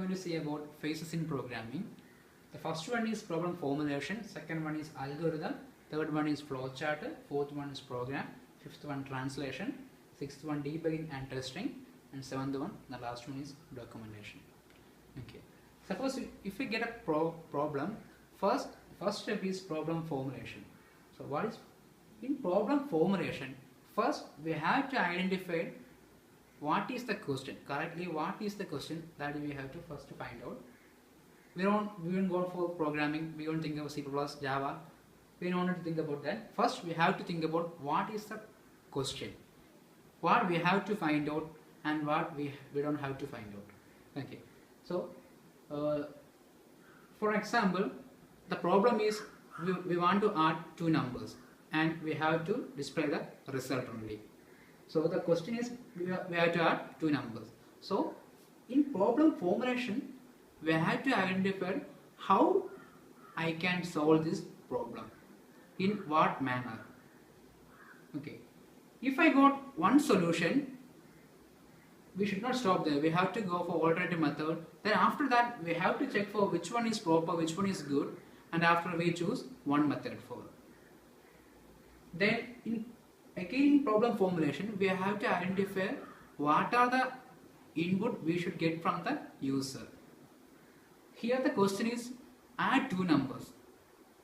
Going to say about phases in programming. The first one is problem formulation, second one is algorithm, third one is flowchart, fourth one is program, fifth one translation, sixth one debugging and testing, and seventh one, the last one is documentation. Okay. Suppose if we get a problem, first step is problem formulation. So what is in problem formulation? First we have to identify what is the question, correctly what is the question, that we have to first find out. We won't go for programming, we don't think of C++, Java, we don't want to think about that. First we have to think about what is the question, what we have to find out and what we don't have to find out. Okay, so for example, the problem is we want to add two numbers and we have to display the result only. So the question is we have to add two numbers. So in problem formulation we have to identify how I can solve this problem, in what manner. Okay, if I got one solution, we should not stop there. We have to go for alternative method. Then after that we have to check for which one is proper, which one is good, and after we choose one method for. Then in problem formulation we have to identify what are the input we should get from the user. Here the question is add two numbers.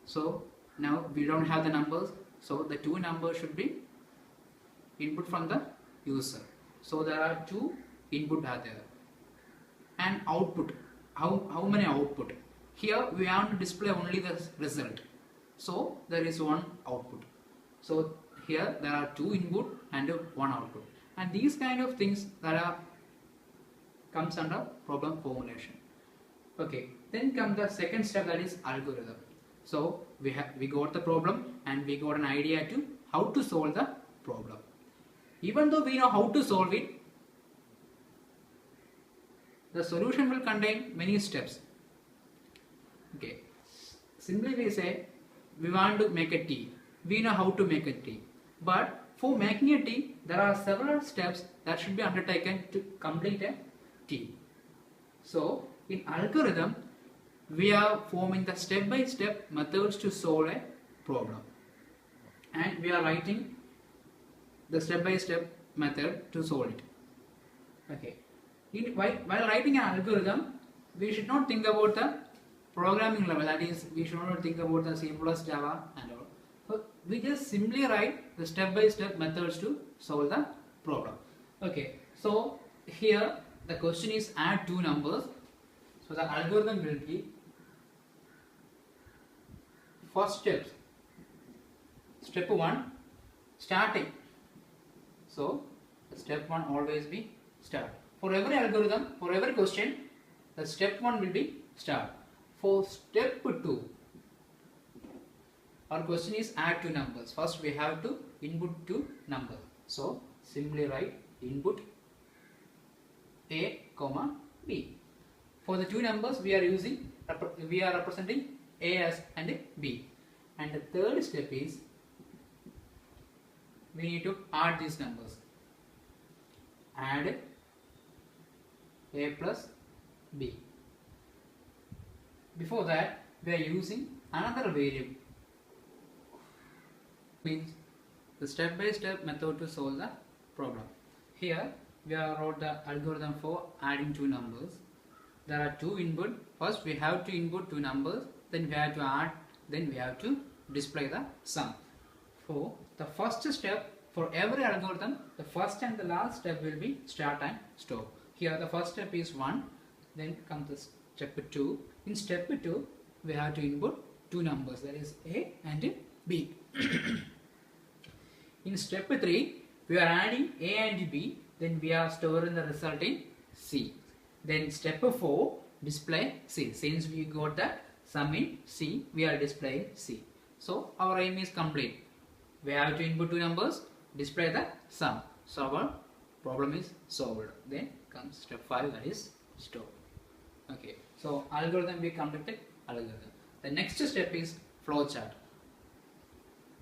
So now we don't have the numbers, so the two numbers should be input from the user. So there are two input are there. And output, how many output? Here we want to display only the result, so there is one output. So here there are two input and one output, and these kind of things that comes under problem formulation. Okay, then comes the second step, that is algorithm. So we got the problem and we got an idea to how to solve the problem. Even though we know how to solve it, the solution will contain many steps. Okay, simply we say we want to make a tea. We know how to make a tea, but for making a tea there are several steps that should be undertaken to complete a tea. So in algorithm we are forming the step-by-step methods to solve a problem, and we are writing the step-by-step method to solve it. Okay, while writing an algorithm we should not think about the programming level, that is we should not think about the C++, Java and all. So we just simply write the step-by-step methods to solve the problem. Okay, so here the question is add two numbers. So the algorithm will be first steps. Step 1, starting. So step 1 always be start. For every algorithm, for every question, the step 1 will be start. For step 2, our question is add two numbers. First we have to input two numbers. So simply write input A, B. For the two numbers we are representing A as and B. And the third step is we need to add these numbers. Add A plus B. Before that we are using another variable, means the step-by-step method to solve the problem. Here we have wrote the algorithm for adding two numbers. There are two input. First we have to input two numbers, then we have to add, then we have to display the sum. For the first step, for every algorithm, the first and the last step will be start and stop. Here the first step is 1, then comes the step 2. In step 2 we have to input two numbers, that is A and B. In step 3 we are adding A and B, then we are storing the result in C. Then step 4, display C. Since we got the sum in C, we are displaying C. So our aim is complete. We have to input two numbers, display the sum. So our problem is solved. Then comes step 5, that is stop. Okay, so algorithm we completed algorithm. The next step is flowchart.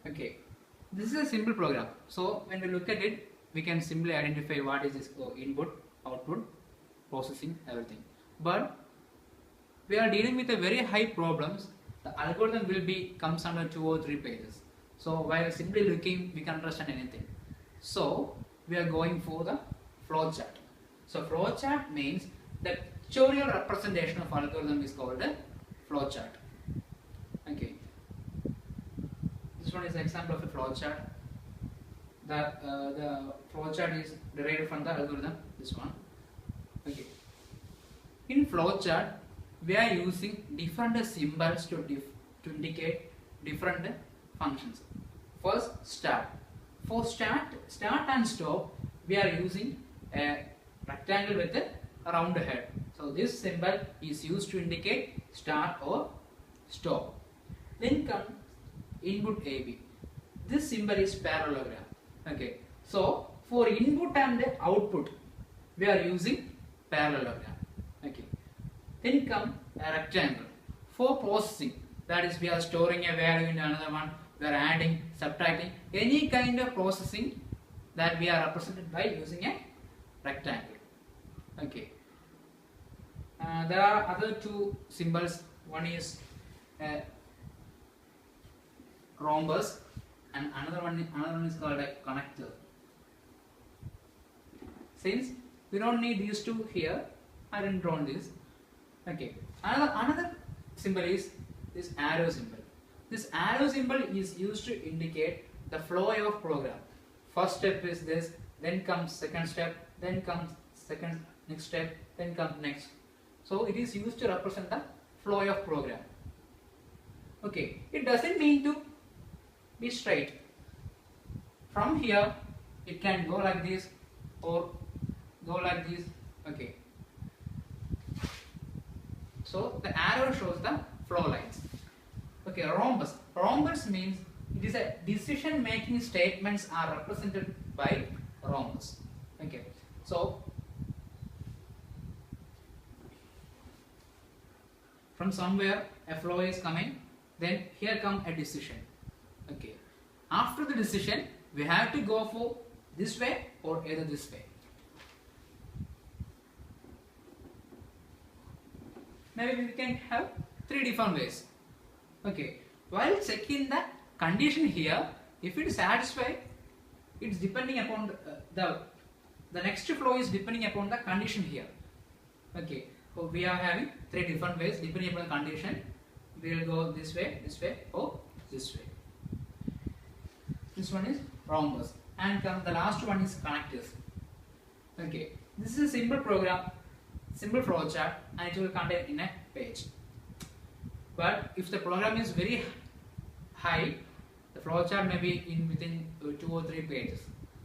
Okay, this is a simple program. So when we look at it, we can simply identify what is this input, output, processing, everything. But we are dealing with a very high problems, the algorithm will be comes under 2 or 3 pages. So while simply looking, we can understand anything. So we are going for the flowchart. So flowchart means the pictorial representation of algorithm is called a flowchart. Okay. This one is an example of a flowchart. The flowchart is derived from the algorithm. This one. Okay. In flowchart, we are using different symbols to indicate different functions. First, start. For start and stop, we are using a rectangle with a round head. So this symbol is used to indicate start or stop. Then comes input AB. This symbol is parallelogram. Okay. So for input and output, we are using parallelogram. Okay. Then come a rectangle. For processing, that is we are storing a value in another one, we are adding, subtracting, any kind of processing that we are represented by using a rectangle. Okay. There are other two symbols. One is a rhombus and another one is called a connector. Since we don't need these two here, I didn't draw this. Okay. Another symbol is this arrow symbol. This arrow symbol is used to indicate the flow of program. First step is this, then comes second step, then comes next step, then comes next. So it is used to represent the flow of program. Okay, it doesn't mean to be straight. From here, it can go like this or go like this. Okay. So the arrow shows the flow lines. Okay, rhombus. Rhombus means it is a decision making statements are represented by rhombus. Okay. So from somewhere a flow is coming, then here comes a decision. Okay. After the decision, we have to go for this way or either this way. Maybe we can have 3 different ways. Okay. While checking the condition here, if it is satisfied, it's depending upon the next flow is depending upon the condition here. Okay. So we are having 3 different ways depending upon the condition. We will go this way, or this way. This one is rhombus, and the last one is connectors. Okay. This is a simple program, simple flowchart, and it will contain in a page. But if the program is very high, the flowchart may be within 2 or 3 pages.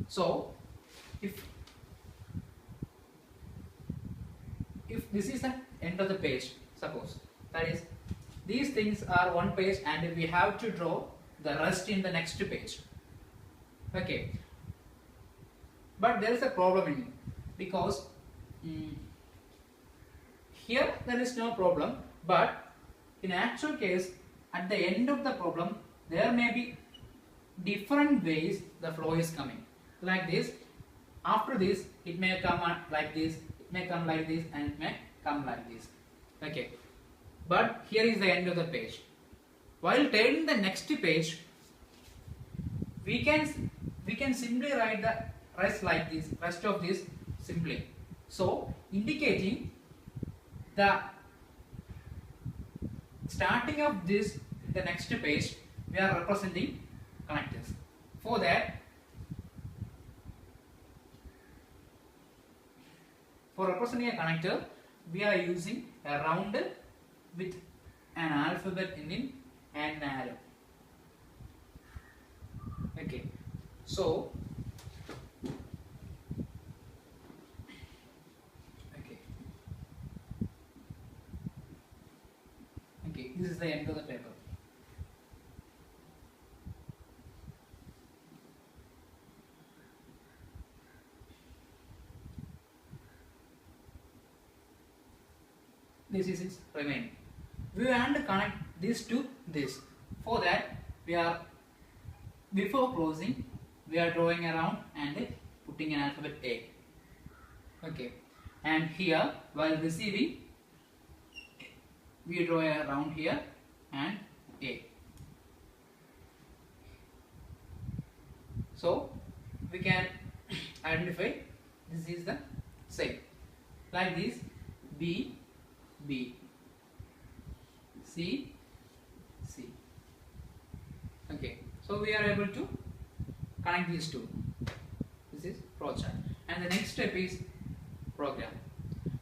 So if this is the end of the page, suppose, that is, these things are one page and we have to draw the rest in the next page. Okay. But there is a problem in it, because here there is no problem, but in actual case, at the end of the problem, there may be different ways the flow is coming. Like this, after this, it may come like this, it may come like this, and it may come like this. Okay. But here is the end of the page. While taking the next page, we can simply write the rest like this, rest of this simply. So indicating the starting of this, the next page, we are representing connectors. For that, for representing a connector, we are using a round with an alphabet in it and an arrow. Okay. So this is the end of the paper. This is its remaining. We want to connect this to this. For that, we are, before closing, we are drawing around and putting an alphabet A. Okay. And here, while receiving, we draw a round here and A. So we can identify this is the same. Like this, B, B, C, C. Okay, so we are able to connect these two. This is flowchart. And the next step is program.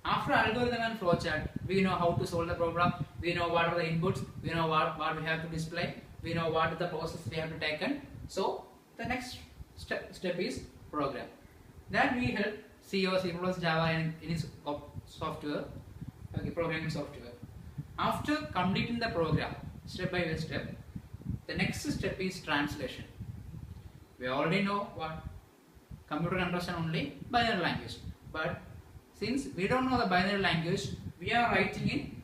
After algorithm and flowchart, we know how to solve the program, we know what are the inputs, we know what we have to display, we know what is the process we have to take in. So the next step is program. That we help C or C++, Java in its software, okay, programming software. After completing the program, step by step, the next step is translation. We already know what computer conversion only binary language, but since we don't know the binary language, we are writing in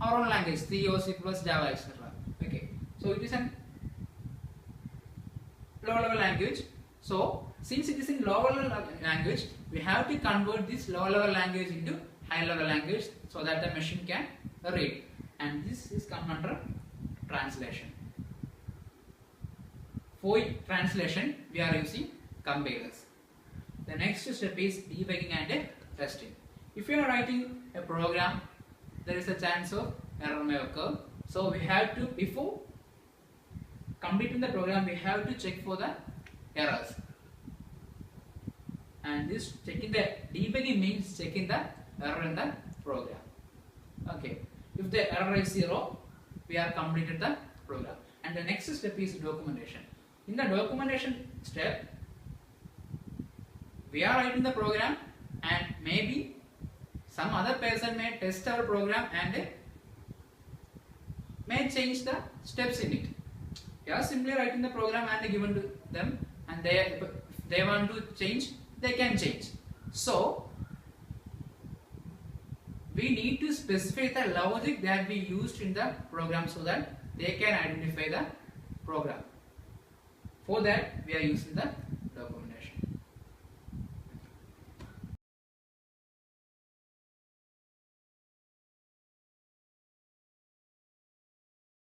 our own language, C or C++, Java, etc. Okay, so it is a low level language. So since it is in lower level language, we have to convert this lower level language into high level language so that the machine can read, and this is come under translation. For translation, we are using compilers. The next step is debugging and testing. If you are writing a program, there is a chance of error may occur. So we have to, before completing the program, we have to check for the errors. And this checking the debugging means checking the error in the program. Okay. If the error is 0, we are completed the program. And the next step is documentation. In the documentation step, we are writing the program, and maybe some other person may test our program and may change the steps in it. We are simply writing the program and given to them, and if they want to change, they can change. So we need to specify the logic that we used in the program so that they can identify the program. For that, we are using the